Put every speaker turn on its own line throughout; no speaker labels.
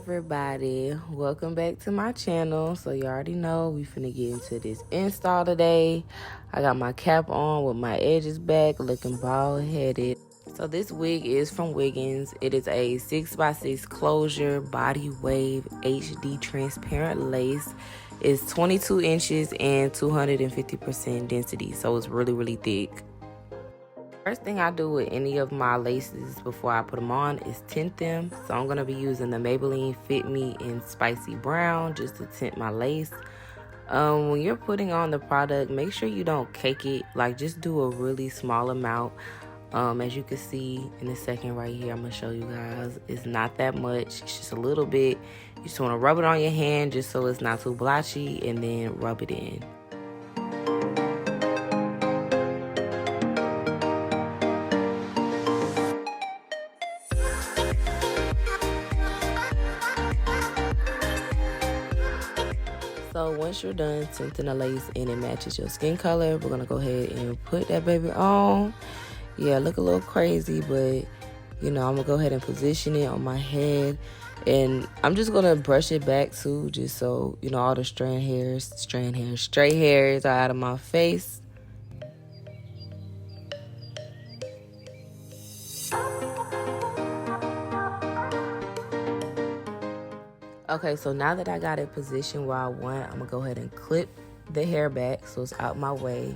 everybody, welcome back to my channel. So you already know we finna get into this install today. I got my cap on with my edges back, looking bald headed. So this wig is from Wiggins. It is a 6x6 closure body wave HD transparent lace. It's 22 inches and 250% density, so it's really thick. First thing I do with any of my laces before I put them on is tint them. So I'm going to be using the Maybelline Fit Me in Spicy Brown just to tint my lace. When you're putting on the product, make sure you don't cake it. Like, just do a really small amount. As you can see in a second right here, I'm going to show you guys. It's not that much. It's just a little bit. You just want to rub it on your hand just so it's not too blotchy, and then rub it in. So once you're done tinting the lace and it matches your skin color, we're gonna go ahead and put that baby on. Yeah, look a little crazy, but you know, I'm gonna go ahead and position it on my head, and I'm just gonna brush it back too, just so you know all the stray hairs are out of my face. Okay, so now that I got it positioned where I want, I'm gonna go ahead and clip the hair back so it's out my way.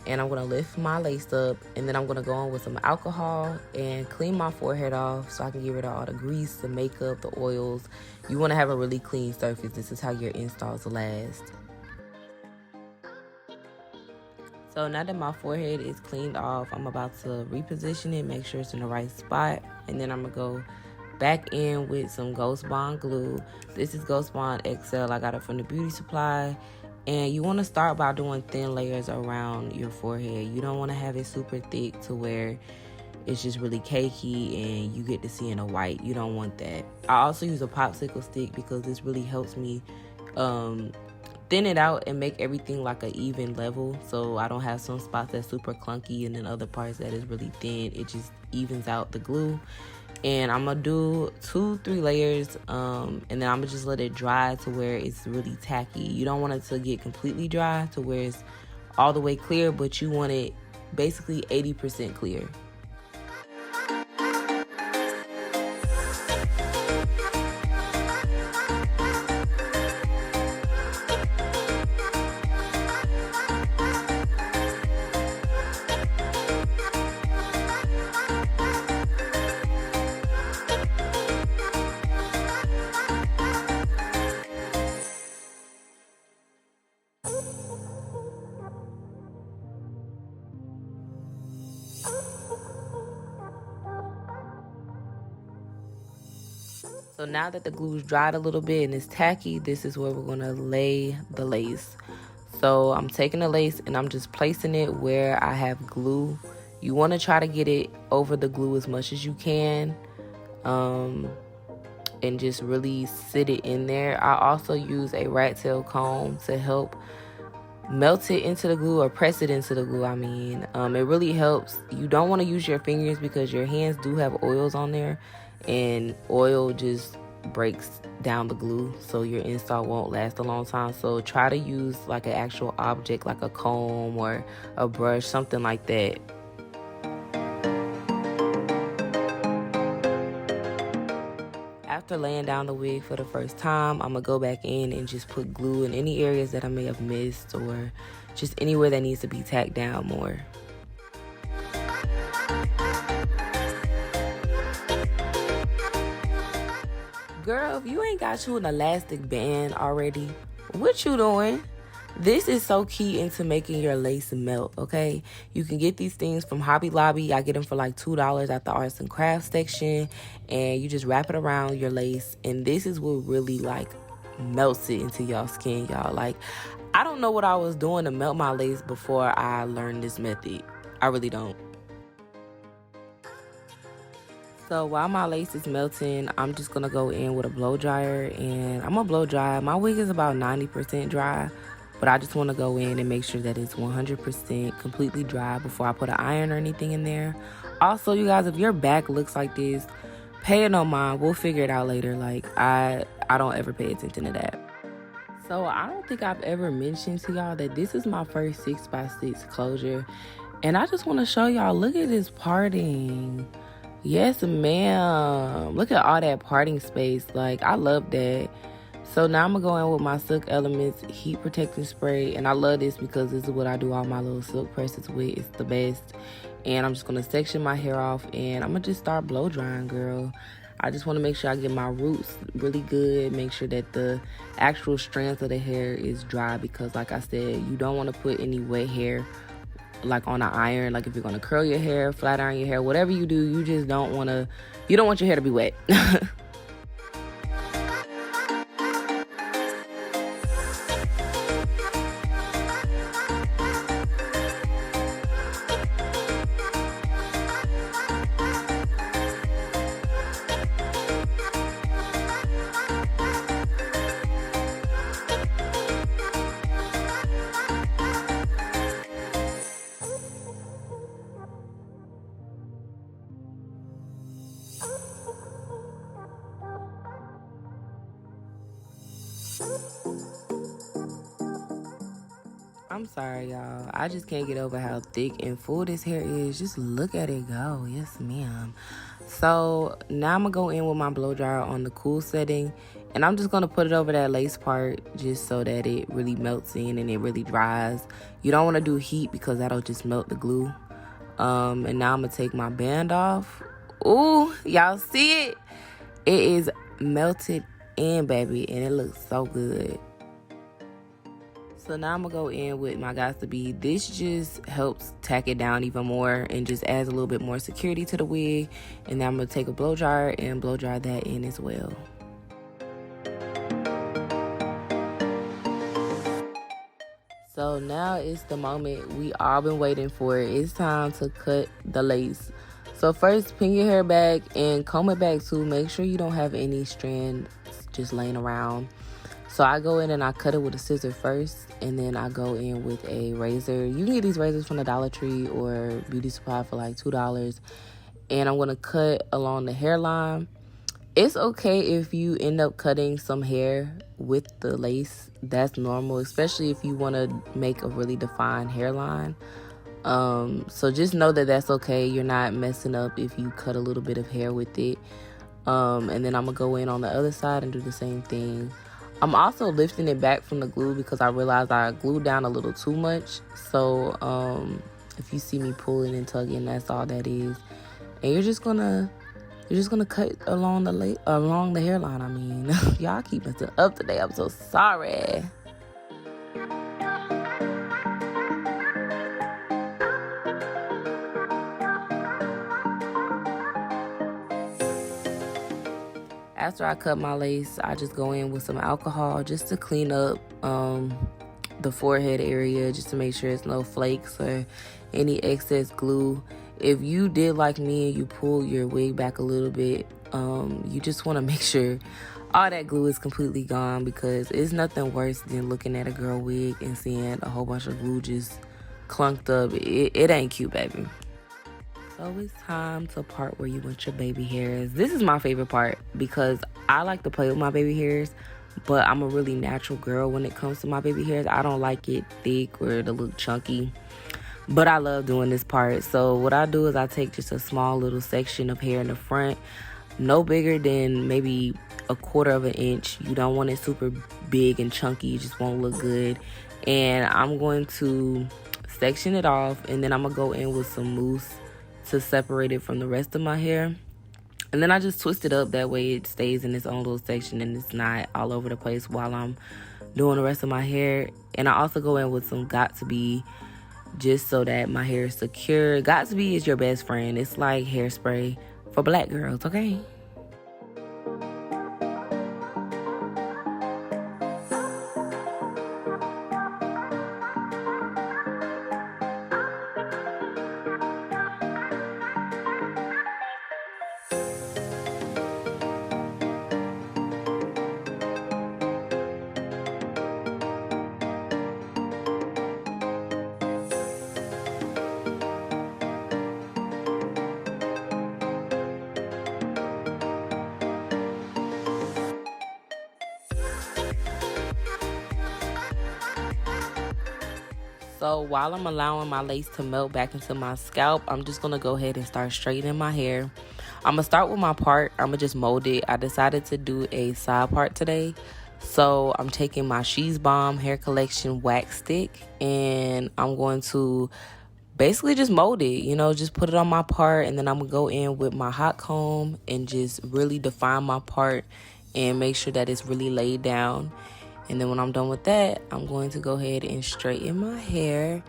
And I'm gonna lift my lace up, and then I'm gonna go on with some alcohol and clean my forehead off so I can get rid of all the grease, the makeup, the oils. You wanna have a really clean surface. This is how your installs last. So now that my forehead is cleaned off, I'm about to reposition it, make sure it's in the right spot, and then I'm gonna go back in with some Ghost Bond glue. This is Ghost Bond XL. I got it from the beauty supply. And you want to start by doing thin layers around your forehead. You don't want to have it super thick to where it's just really cakey and you get to see in the white. You don't want that. I also use a popsicle stick because this really helps me thin it out and make everything like an even level, so I don't have some spots that's super clunky and then other parts that is really thin. It just evens out the glue. And I'm gonna do 2-3 layers, and then I'm gonna just let it dry to where it's really tacky. You don't want it to get completely dry to where it's all the way clear, but you want it basically 80% clear. So now that the glue's dried a little bit and it's tacky, this is where we're gonna lay the lace. So I'm taking the lace and I'm just placing it where I have glue. You wanna try to get it over the glue as much as you can, and just really sit it in there. I also use a rat tail comb to help melt it into the glue, or press it into the glue, I mean. It really helps. You don't wanna use your fingers because your hands do have oils on there, and oil just breaks down the glue, so your install won't last a long time. So try to use like an actual object, like a comb or a brush, something like that. After laying down the wig for the first time, I'm gonna go back in and just put glue in any areas that I may have missed, or just anywhere that needs to be tacked down more. Girl, if you ain't got you an elastic band already, what you doing? This is so key into making your lace melt, okay? You can get these things from Hobby Lobby. I get them for like $2 at the arts and crafts section, and you just wrap it around your lace, and this is what really like melts it into y'all skin, y'all. Like, I don't know what I was doing to melt my lace before I learned this method. I really don't. So while my lace is melting, I'm just gonna go in with a blow dryer, and I'm gonna blow dry. My wig is about 90% dry, but I just wanna go in and make sure that it's 100% completely dry before I put an iron or anything in there. Also, you guys, if your back looks like this, pay it no mind. We'll figure it out later. Like, I don't ever pay attention to that. So I don't think I've ever mentioned to y'all that this is my first 6x6 closure. And I just want to show y'all, look at this parting. Yes, ma'am. Look at all that parting space. Like, I love that. So now I'm going to go in with my Silk Elements Heat Protecting Spray. And I love this because this is what I do all my little silk presses with. It's the best. And I'm just going to section my hair off. And I'm going to just start blow drying, girl. I just want to make sure I get my roots really good. Make sure that the actual strands of the hair is dry. Because like I said, you don't want to put any wet hair like on an iron. Like if you're going to curl your hair, flat iron your hair, whatever you do, you just don't want to, you don't want your hair to be wet. I'm sorry, y'all. I just can't get over how thick and full this hair is. Just look at it go. Yes, ma'am. So now I'm going to go in with my blow dryer on the cool setting. And I'm just going to put it over that lace part just so that it really melts in and it really dries. You don't want to do heat because that'll just melt the glue. And now I'm going to take my band off. Ooh, y'all see it? It is melted in, baby. And it looks so good. So now I'm going to go in with my Got To Be. This just helps tack it down even more and just adds a little bit more security to the wig. And then I'm going to take a blow dryer and blow dry that in as well. So now it's the moment we all been waiting for. It's time to cut the lace. So first, pin your hair back and comb it back too. Make sure you don't have any strands just laying around. So I go in and I cut it with a scissor first, and then I go in with a razor. You can get these razors from the Dollar Tree or Beauty Supply for like $2. And I'm going to cut along the hairline. It's okay if you end up cutting some hair with the lace. That's normal, especially if you want to make a really defined hairline. So just know that that's okay. You're not messing up if you cut a little bit of hair with it. And then I'm going to go in on the other side and do the same thing. I'm also lifting it back from the glue because I realized I glued down a little too much. So if you see me pulling and tugging, that's all that is. And you're just gonna cut along the hairline. I mean, y'all keep it up today. I'm so sorry. After I cut my lace, I just go in with some alcohol just to clean up the forehead area, just to make sure there's no flakes or any excess glue. If you did like me and you pull your wig back a little bit, you just want to make sure all that glue is completely gone, because it's nothing worse than looking at a girl wig and seeing a whole bunch of glue just clunked up. It ain't cute, baby. So it's time to part where you want your baby hairs. This is my favorite part because I like to play with my baby hairs, but I'm a really natural girl when it comes to my baby hairs. I don't like it thick or to look chunky, but I love doing this part. So what I do is I take just a small little section of hair in the front, no bigger than maybe 1/4 of an inch. You don't want it super big and chunky. It just won't look good. And I'm going to section it off, and then I'm going to go in with some mousse to separate it from the rest of my hair. And then I just twist it up, that way it stays in its own little section and it's not all over the place while I'm doing the rest of my hair. And I also go in with some Got To Be, just so that my hair is secure. Got To Be is your best friend. It's like hairspray for black girls, okay? So while I'm allowing my lace to melt back into my scalp, I'm just going to go ahead and start straightening my hair. I'm going to start with my part. I'm going to just mold it. I decided to do a side part today. So I'm taking my She's Bomb Hair Collection wax stick and I'm going to basically just mold it, you know, just put it on my part, and then I'm going to go in with my hot comb and just really define my part and make sure that it's really laid down. And then when I'm done with that, I'm going to go ahead and straighten my hair,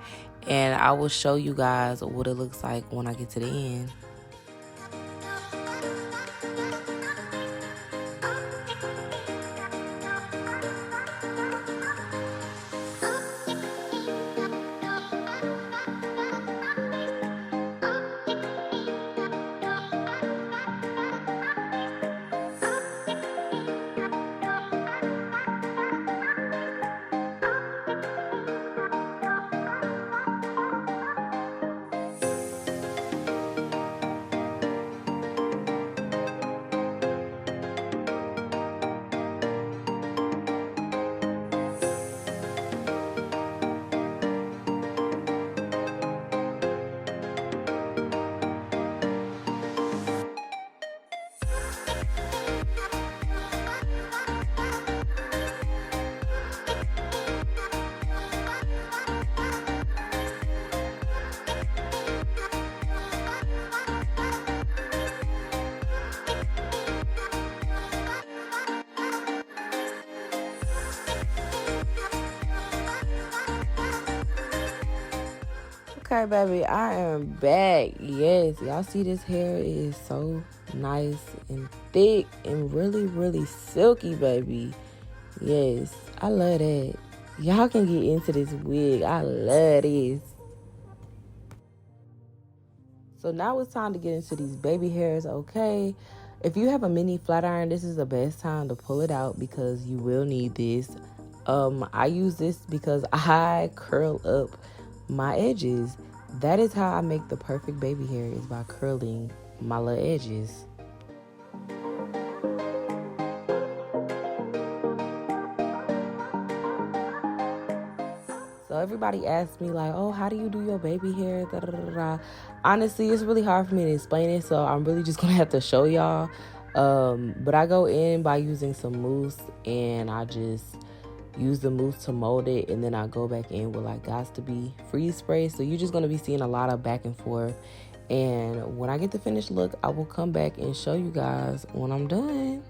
and I will show you guys what it looks like when I get to the end. Okay, baby, I am back. Yes, y'all see this hair is so nice and thick and really, really silky, baby. Yes, I love that. Y'all can get into this wig. I love this. So now it's time to get into these baby hairs, okay? If you have a mini flat iron, this is the best time to pull it out because you will need this. I use this because I curl up my edges. That is how I make the perfect baby hair, is by curling my little edges. So everybody asks me like, oh, how do you do your baby hair? Da, da, da, da. Honestly, it's really hard for me to explain it, so I'm really just gonna have to show y'all. But I go in by using some mousse, and I just use the mousse to mold it, and then I go back in with like Gots to Be freeze spray. So you're just going to be seeing a lot of back and forth, and when I get the finished look, I will come back and show you guys when I'm done.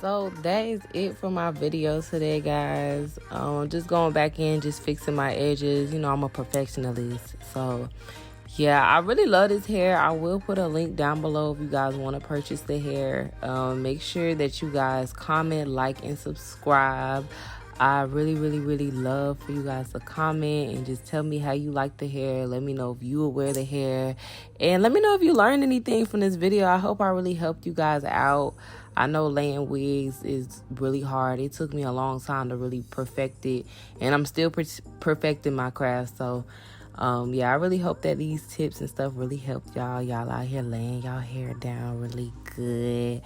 So that is it for my video today, guys. Just going back in, just fixing my edges. You know, I'm a perfectionist. So yeah, I really love this hair. I will put a link down below if you guys want to purchase the hair. Make sure that you guys comment, like, and subscribe. I really love for you guys to comment and just tell me how you like the hair. Let me know if you will wear the hair, and let me know if you learned anything from this video. I hope I really helped you guys out. I know laying wigs is really hard. It took me a long time to really perfect it, and I'm still perfecting my craft. So yeah, I really hope that these tips and stuff really helped y'all out here laying y'all hair down really good.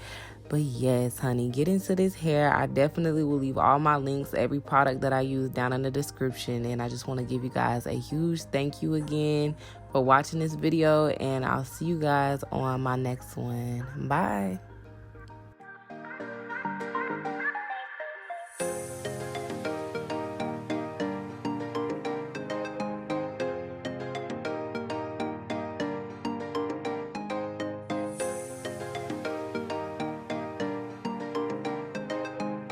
But yes, honey, get into this hair. I definitely will leave all my links, every product that I use, down in the description. And I just want to give you guys a huge thank you again for watching this video, and I'll see you guys on my next one. Bye.